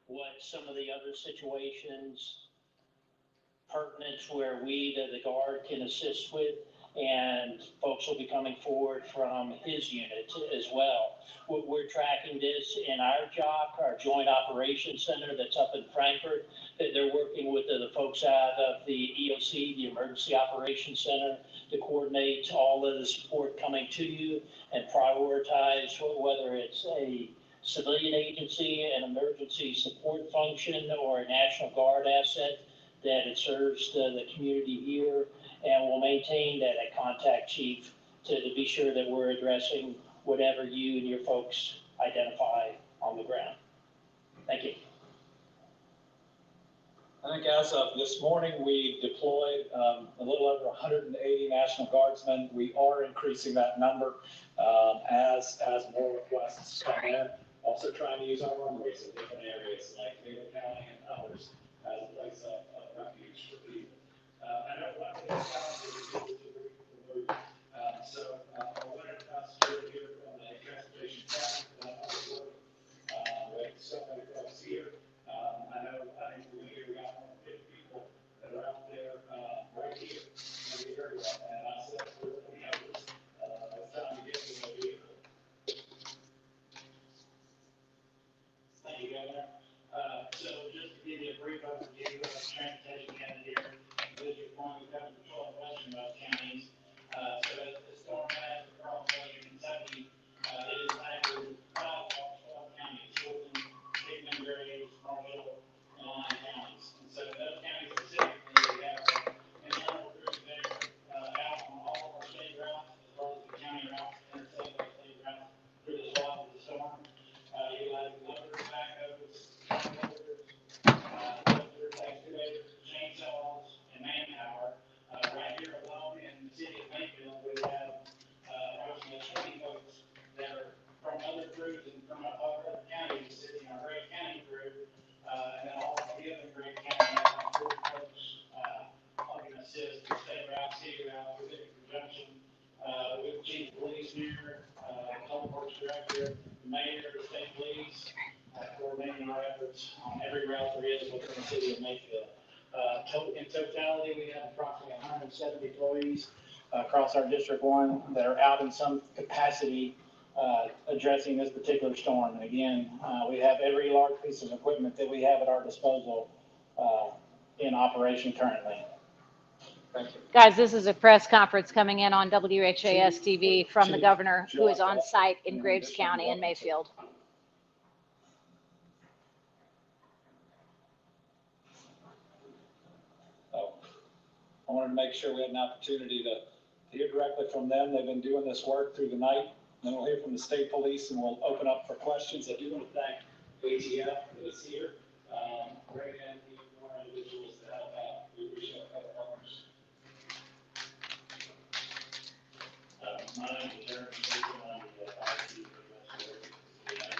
what some of the other situations pertinent where we, the guard, can assist with, and folks will be coming forward from his unit as well. We're tracking this in our job, our Joint Operations Center that's up in Frankfurt, that they're working with the folks out of the EOC, the Emergency Operations Center, to coordinate all of the support coming to you and prioritize whether it's a civilian agency, an emergency support function, or a National Guard asset, that it serves the community here, and we'll maintain that at contact chief to be sure that we're addressing whatever you and your folks identify on the ground. Thank you. I think as of this morning, we deployed a little over 180 National Guardsmen. We are increasing that number as more requests come in. Also trying to use our runways in different areas like Taylor County and others as a place of refuge for people. I know one of the challenges is to remove. So I wanted us to hear from the transportation staff with somebody across here. I think we got 150 people that are out there right here in the area, and I said, it's time to get to the vehicle. Thank you, Governor. So just to give you a brief overview of transportation here, District 1, we cover the 12 western counties. So as the storm has across western Kentucky, it is actually 12 counties, Fulton, Hickman, Graves, Marshall, and Lyon counties. And so those counties specifically, we have internal crews there out on all of our state routes, as well as the county routes, interstate state routes through the swath of the storm. Utilizing loaders, backhoes, excavators, chainsaws, and manpower. Right here alone in the city of Mayfield, we have approximately 20 folks that are from other crews and from other counties sitting in our Gray County crew. And then all of the other Gray County have 4 folks helping assist with state routes, city routes, with conjunction with Chief of Police here, Public Works Director, the Mayor, the State Police, coordinating our efforts on every route there is within the city of Mayfield. In totality, we have approximately 170 employees across our District 1 that are out in some capacity addressing this particular storm. And again, we have every large piece of equipment that we have at our disposal in operation currently. Thank you. Guys, this is a press conference coming in on WHAS TV from the governor, who is on site in Graves County in Mayfield. I wanted to make sure we had an opportunity to hear directly from them. They've been doing this work through the night. Then we'll hear from the state police, and we'll open up for questions. I do want to thank ATF for this here. Great and even more individuals to help out. We appreciate our partners. My name is Aaron Jason. I'm the fire chief of the West Virginia.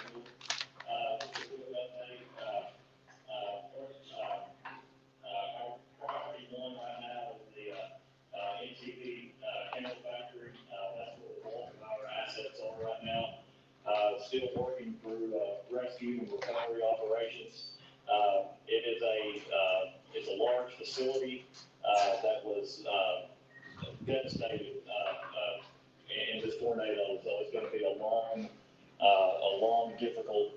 Just a quick update. First, our property one right now is the NCP chemical factory. That's where the bulk of our assets are right now. Still working through rescue and recovery operations. It's a large facility that was devastated in this tornado, so it's going to be a long, difficult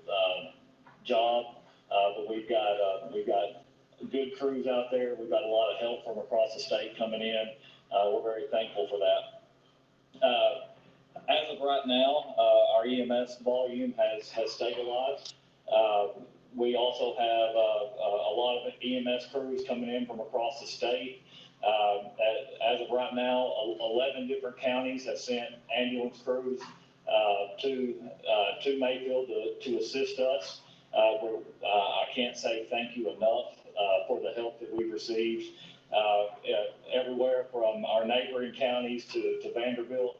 job. But we've got good crews out there. We've got a lot of help from across the state coming in. We're very thankful for that. As of right now, our EMS volume has stabilized. We also have a lot of EMS crews coming in from across the state. As of right now, 11 different counties have sent ambulance crews to Mayfield to assist us. I can't say thank you enough for the help that we've received everywhere from our neighboring counties to Vanderbilt.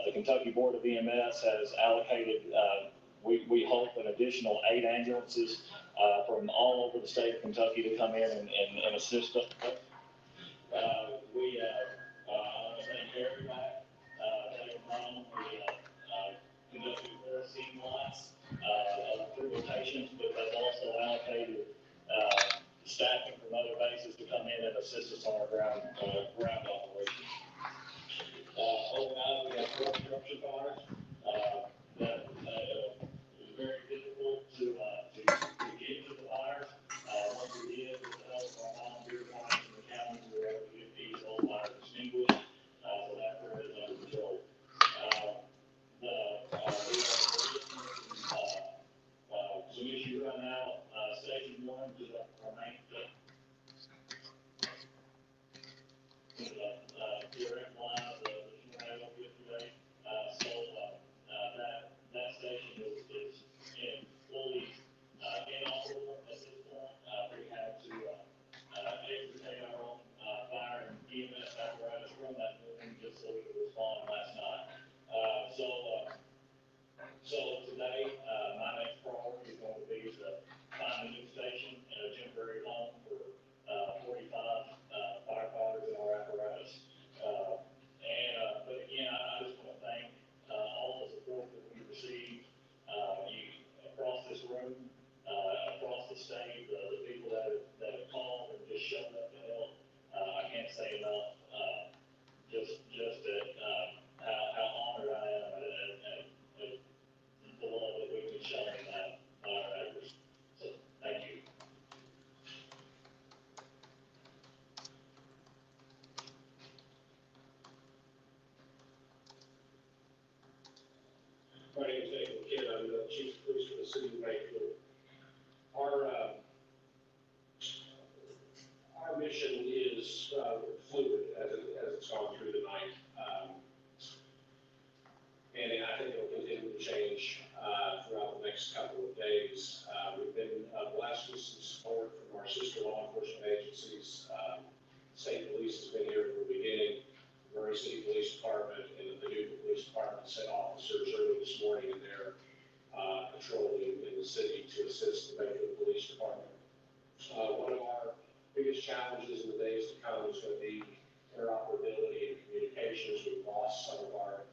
The Kentucky Board of EMS has allocated, we hope, an additional 8 ambulances from all over the state of Kentucky to come in and assist us. I want to thank everybody taking time. We conducted 4 scene lots through rotations, but that's also assist us on our ground operation. Overnight, we have 4 construction fires, that, it was very difficult to get to the fires. Once we did, with the help of our volunteer fires in the county, we were able to get these old fires extinguished, so that fire is under control. Some issue right now, station 1 is our main, direct line of the tornado yesterday. That station is in fully, inoperable at this point. We had to, extricate our own, fire and EMS apparatus from that building just so we could respond last night. So today, my next priority is going to be to find a new station and a temporary home for 45 firefighters in our apparatus. But again, I just want to thank all the support that we received across this room, across the state, the people that have called and just showed up to help. I can't say enough. Just that how honored I am and the love that we've been showing our efforts. So thank you. My name is Nathan Kidd. I'm the chief of police for the city of Mayfield. Our mission is fluid as it's gone through the night. And I think it'll continue to change throughout the next couple of days. We've been blessed with some support from our sister law enforcement agencies. State police has been here from the beginning. Murray City Police Department and the Paducah Police Department sent officers early this morning in their patrolling in the city to assist the Mayfield Police Department. One of our biggest challenges in the days to come is going to be interoperability and communications. We've lost some of our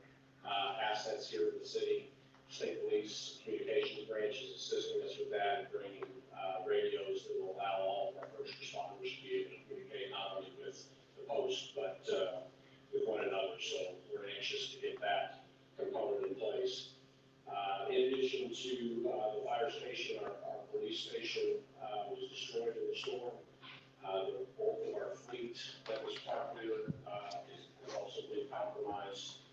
assets here in the city. State Police Communications Branch is assisting us with that and bringing radios that will allow all of our first responders to be able to communicate not only with the post, but with one another. So we're anxious to get that component in place. In addition to the fire station, our police station was destroyed in the storm. Both of our fleet that was parked there has also been compromised.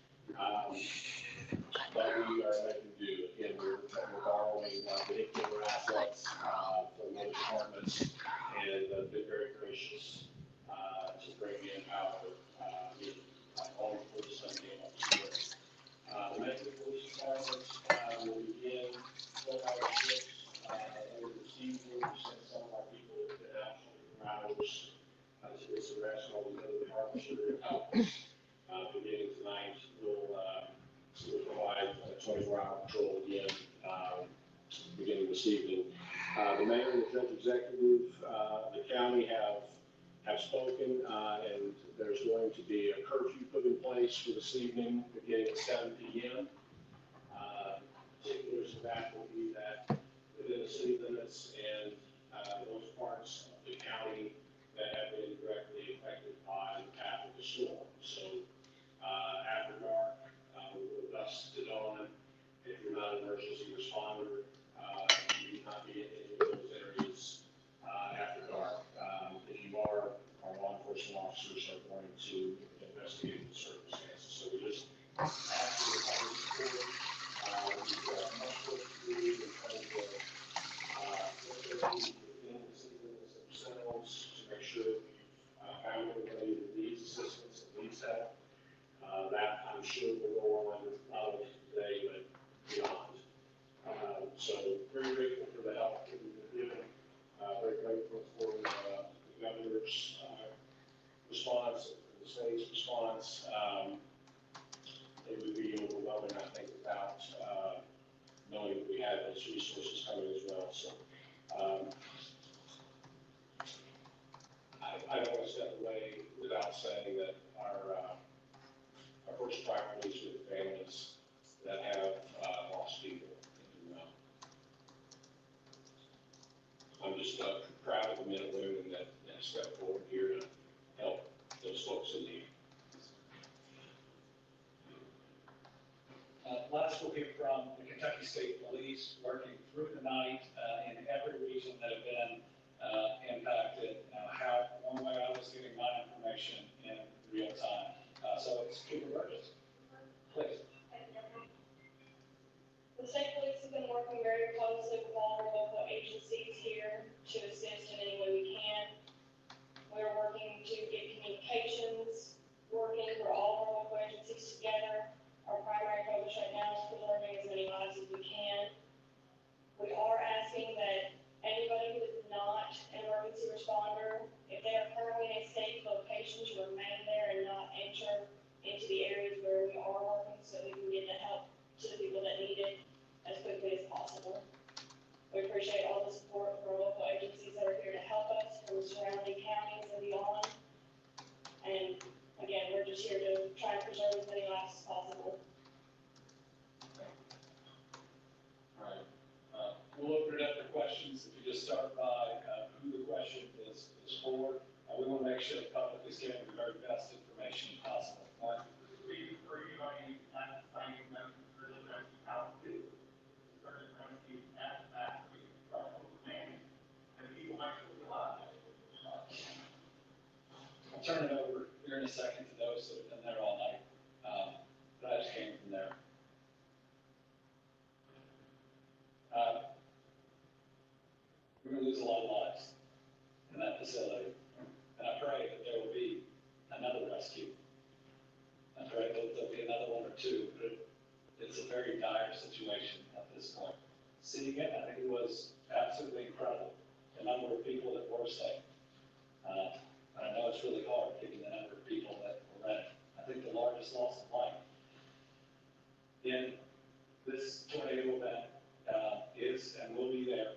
But we are making do. Again, we're borrowing vehicular assets from other departments and been very gracious to bring in our all for the Sunday up here. The Metro Police Department will begin 12-hour shifts over the season. We sent some of our people that have been out 24 hours to get some rest. All the other departments are going to help. Beginning tonight, we'll provide a 24-hour patrol again beginning this evening. The mayor and the judge executive, the county have spoken, and there's going to be a curfew put in place for this evening, beginning at 7 p.m. Particulars of that will be that within the city limits and those parts of the county that have been directly affected by the path of the storm. So after dark, from dusk to dawn, if you're not an emergency responder, you do not be in any of those areas after dark. If you are, our law enforcement officers are going to investigate the circumstances. So we just ask for the public support. We've got much work to do in terms of within the city limits themselves to make sure that we've found everybody that needs assistance and needs help. That I'm sure will go on not only today but beyond. So very grateful for the help that we've been given. Very grateful for the governor's response and the state's response. It would be overwhelming, I think, without knowing that we had those resources coming as well. So I don't want to step away without saying that our first priority is with the families that have lost people. And, I'm just proud of the men and women that stepped forward here to Police have been working very closely with all our local agencies here to assist in any way we can. We're working to get communications working for all of our local agencies together. Our primary focus right now is preserving as many lives as we can. We are asking that anybody who is not an emergency responder, if they are currently in a safe location, to remain there and not enter into the areas where we are working so we can get the help to the people that need it as quickly as possible. We appreciate all the support from our local agencies that are here to help us from surrounding counties and beyond. And again, we're just here to try and preserve as many lives as possible. All right. We'll open it up for questions. If you just start by who the question is for. We want to make sure the public is getting the very best information possible. Mark? I'll turn it over here in a second to those that have been there all night. But I just came from there. We're going to lose a lot of lives in that facility. And I pray that there will be another rescue. I pray that there'll be another one or two, but it's a very dire situation at this point. See, again, I think it was absolutely incredible, the number of people that were saved. I know it's really hard given the number of people that were in it. I think the largest loss of life in this tornado event is and will be there.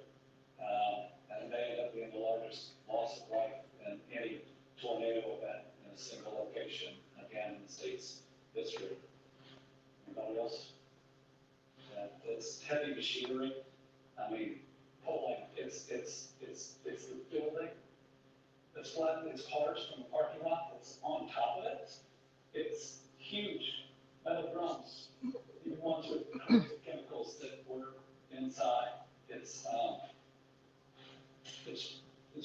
And it may end up being the largest loss of life in any tornado event in a single location, again, in the state's history. Anybody else? Yeah, it's heavy machinery. I mean, pulling, it's the building that's flattened, it's cars from the parking lot that's on top of it. It's huge metal drums, even ones with chemicals that were inside. It's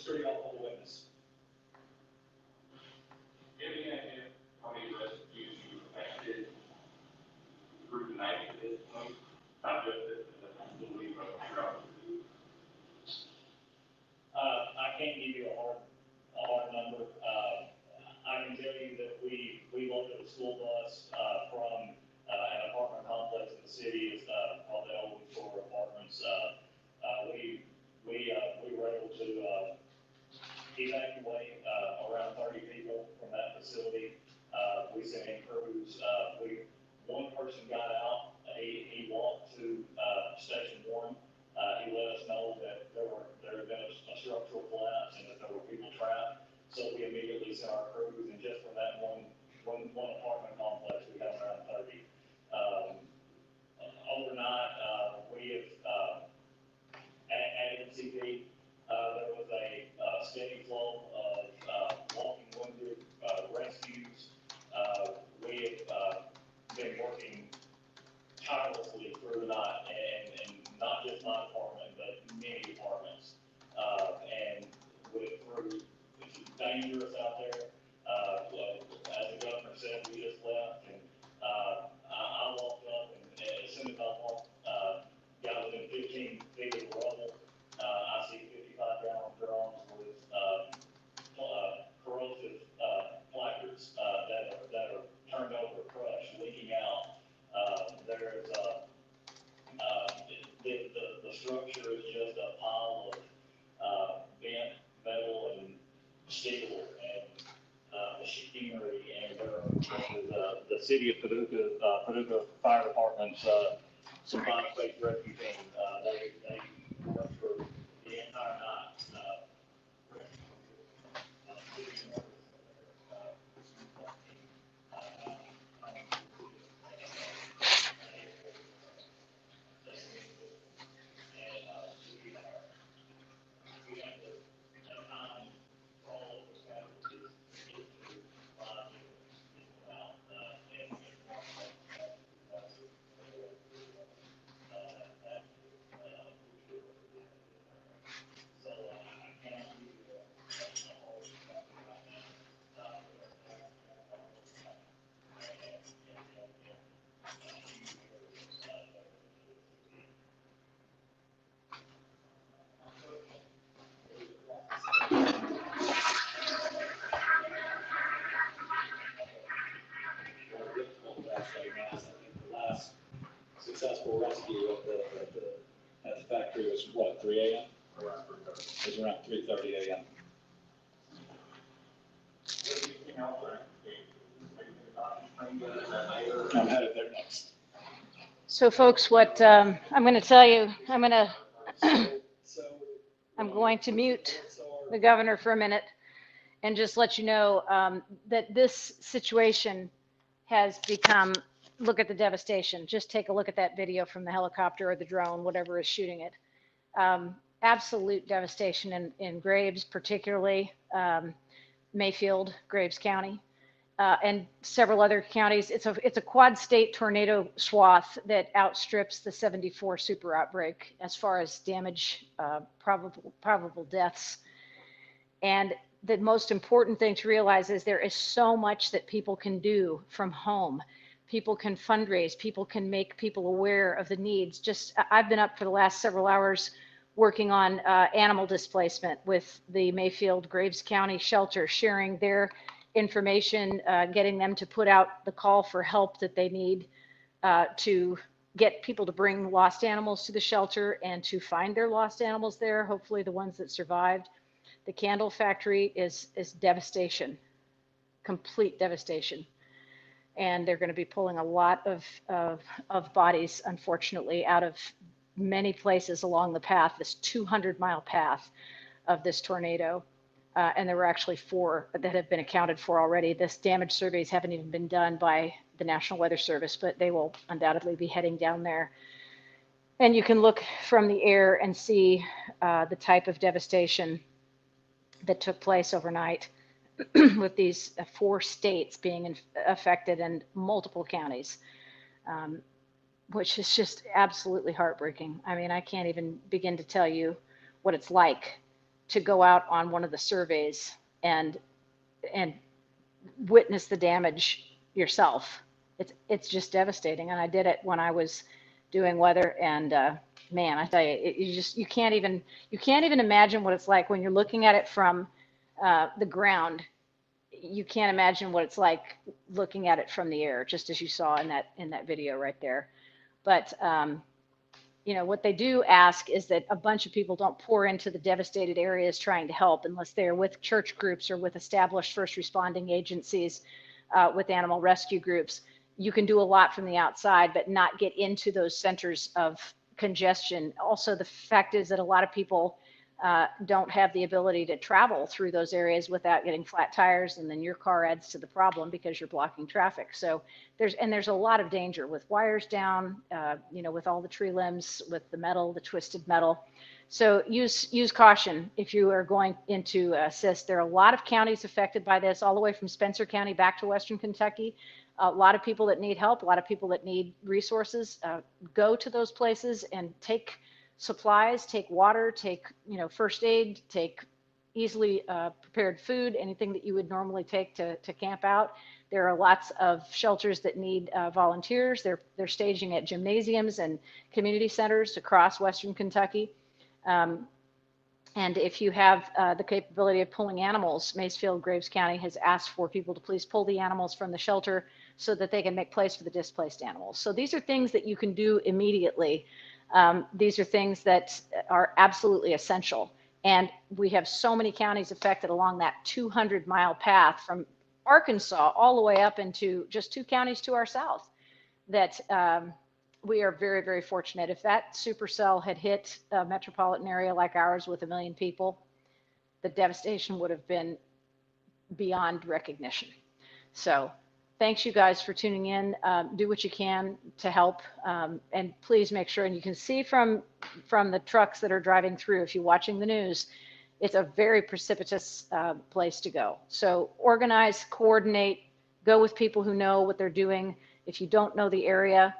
pretty awful to witness. Any idea how many rescues you affected through the night of this point? Not just this, but I believe throughout. I can't give you a hard number. I can tell you that we loaded a school bus, from, an apartment complex in the city, it's, called the Old Victoria Apartments. We were able to, evacuate, around 30 people from that facility. We sent in crews, one person got out, he walked to, station one. He let us know that there had been a structural collapse and that there were people trapped. So we immediately sent our crews, and just from that one apartment complex, we got around 30. Overnight, we have, at MCP, there was a steady flow of walking wounded rescues. We have been working tirelessly through the night, and not just my department, but many departments. And through, it's dangerous out there. As the governor said, we just left, and I walked up, and as soon as I walked, got within 15 feet of the rubble, I see 55-gallon drums with corrosive placards that are turned over, crushed, leaking out. There's the structure is just a pile of bent metal and steel and machinery, and the city of Paducah Fire Department's supply space rescue team, they worked for the entire night. was what, 3 a.m.? around 3:30. It was around 3:30 a.m. Anything else, or anything I'm headed there next. So folks, what I'm going to tell you, I'm going to mute the governor for a minute and just let you know that this situation has become, look at the devastation. Just take a look at that video from the helicopter or the drone, whatever is shooting it. Absolute devastation in Graves, particularly Mayfield, Graves County, and several other counties. It's a quad state tornado swath that outstrips the 74 super outbreak as far as damage, probable deaths. And the most important thing to realize is there is so much that people can do from home. People can fundraise, people can make people aware of the needs. I've been up for the last several hours working on animal displacement with the Mayfield Graves County shelter, sharing their information, getting them to put out the call for help that they need to get people to bring lost animals to the shelter and to find their lost animals there, hopefully the ones that survived. The candle factory is devastation, complete devastation. And they're going to be pulling a lot of bodies, unfortunately, out of many places along the path, this 200-mile path of this tornado. And there were actually 4 that have been accounted for already. This damage surveys haven't even been done by the National Weather Service, but they will undoubtedly be heading down there. And you can look from the air and see the type of devastation that took place overnight with these 4 states being affected and multiple counties, which is just absolutely heartbreaking. I mean, I can't even begin to tell you what it's like to go out on one of the surveys and witness the damage yourself. It's just devastating. And I did it when I was doing weather, and man, I tell you, you can't even imagine what it's like when you're looking at it from the ground. You can't imagine what it's like looking at it from the air, just as you saw in that video right there. But what they do ask is that a bunch of people don't pour into the devastated areas trying to help unless they're with church groups or with established first responding agencies, with animal rescue groups. You can do a lot from the outside, but not get into those centers of congestion. Also, the fact is that a lot of people don't have the ability to travel through those areas without getting flat tires, and then your car adds to the problem because you're blocking traffic. So there's a lot of danger with wires down, with all the tree limbs, with the metal, the twisted metal. So use caution if you are going into assist. There are a lot of counties affected by this, all the way from Spencer County back to Western Kentucky. A lot of people that need help, a lot of people that need resources. Go to those places and take supplies, take water, take first aid, take easily prepared food, anything that you would normally take to camp out. There are lots of shelters that need volunteers. They're staging at gymnasiums and community centers across Western Kentucky. And if you have the capability of pulling animals, Maysfield Graves County has asked for people to please pull the animals from the shelter so that they can make place for the displaced animals. So these are things that you can do immediately. These are things that are absolutely essential. And we have so many counties affected along that 200-mile path from Arkansas all the way up into just 2 counties to our south that we are very, very fortunate. If that supercell had hit a metropolitan area like ours with 1 million people, the devastation would have been beyond recognition. So thanks you guys for tuning in. Do what you can to help, and please make sure, and you can see from the trucks that are driving through, if you're watching the news, it's a very precipitous place to go. So organize, coordinate, go with people who know what they're doing. If you don't know the area,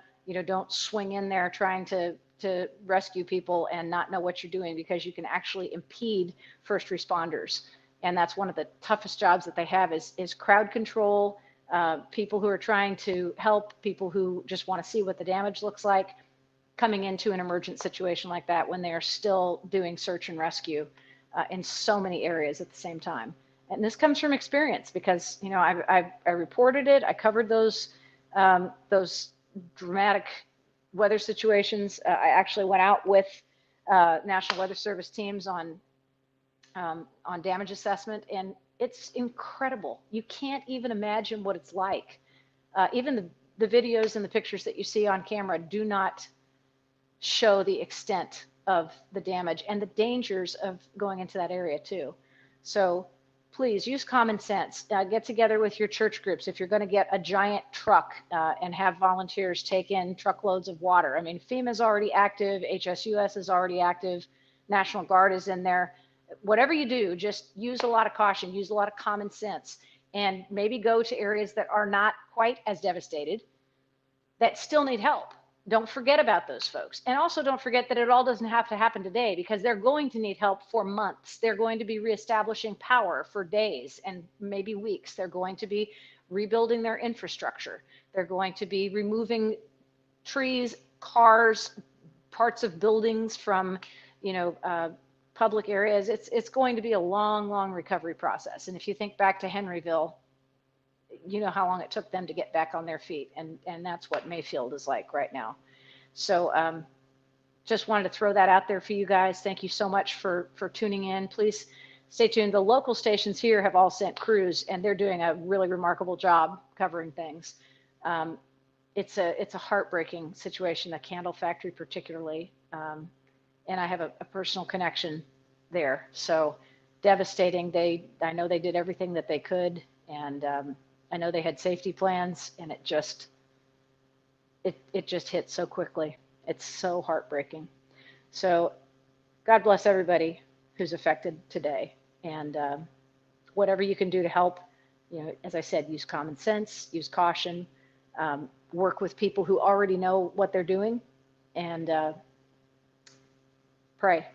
don't swing in there trying to rescue people and not know what you're doing, because you can actually impede first responders. And that's one of the toughest jobs that they have is crowd control, people who are trying to help, people who just want to see what the damage looks like, coming into an emergent situation like that when they are still doing search and rescue in so many areas at the same time. And this comes from experience, because I reported it. I covered those dramatic weather situations. I actually went out with National Weather Service teams on damage assessment, and it's incredible. You can't even imagine what it's like. Even the videos and the pictures that you see on camera do not show the extent of the damage and the dangers of going into that area too. So please use common sense. Get together with your church groups if you're going to get a giant truck and have volunteers take in truckloads of water. I mean, FEMA is already active, HSUS is already active, National Guard is in there. Whatever you do, just use a lot of caution, use a lot of common sense, and maybe go to areas that are not quite as devastated, that still need help. Don't forget about those folks. And also don't forget that it all doesn't have to happen today, because they're going to need help for months. They're going to be reestablishing power for days and maybe weeks. They're going to be rebuilding their infrastructure. They're going to be removing trees, cars, parts of buildings from, public areas. It's going to be a long, long recovery process. And if you think back to Henryville, you know how long it took them to get back on their feet. And that's what Mayfield is like right now. So just wanted to throw that out there for you guys. Thank you so much for tuning in. Please stay tuned. The local stations here have all sent crews, and they're doing a really remarkable job covering things. It's a heartbreaking situation, the candle factory particularly. And I have a personal connection there. So devastating. I know they did everything that they could, and I know they had safety plans, and it just hit so quickly. It's so heartbreaking. So God bless everybody who's affected today, and whatever you can do to help, as I said, use common sense, use caution, work with people who already know what they're doing, and pray.